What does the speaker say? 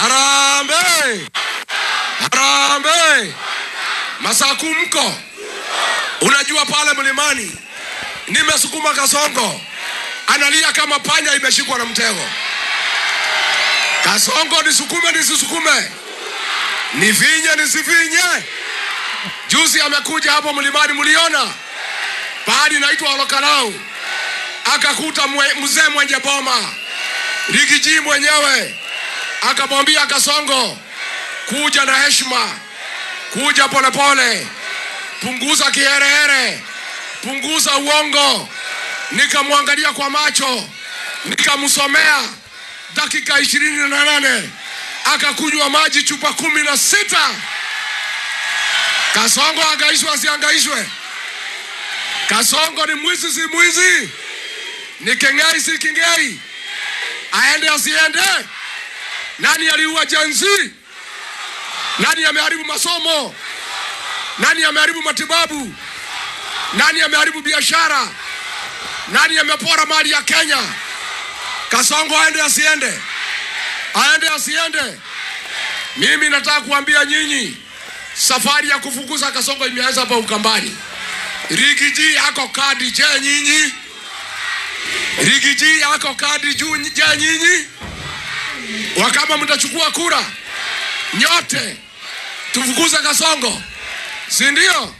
Harambee! Harambee! Masaku mko? Unajua pale mlimani nimesukuma Kasongo analia kama panya imeshikwa na mtego. Kasongo, nisukume nisisukume, nifinye nisifinye? Juzi amekuja hapo mlimani, mliona pahali naitwa Olokalau, akakuta mzee mwenye boma Rigiji mwenyewe, akamwambia Kasongo, kuja na heshima, kuja polepole, punguza kiherehere, punguza uongo. Nikamwangalia kwa macho, nikamsomea dakika 28, akakunywa maji chupa 16. Kasongo angaishwe asiangaishwe? Kasongo ni mwizi si mwizi? Ni kengei si kengei? Aende asiende? Nani aliua jenzi? Nani ameharibu masomo? Nani ameharibu matibabu? Nani ameharibu biashara? Nani amepora mali ya Kenya? Kasongo aende asiende? Aende asiende? Mimi nataka kuambia nyinyi, safari ya kufukuza Kasongo imeanza hapa Ukambani. Rigiji yako kadi je nyinyi? Rigiji yako kadi juu je nyinyi? Wakama mtachukua kura nyote tufukuza Kasongo, si ndio?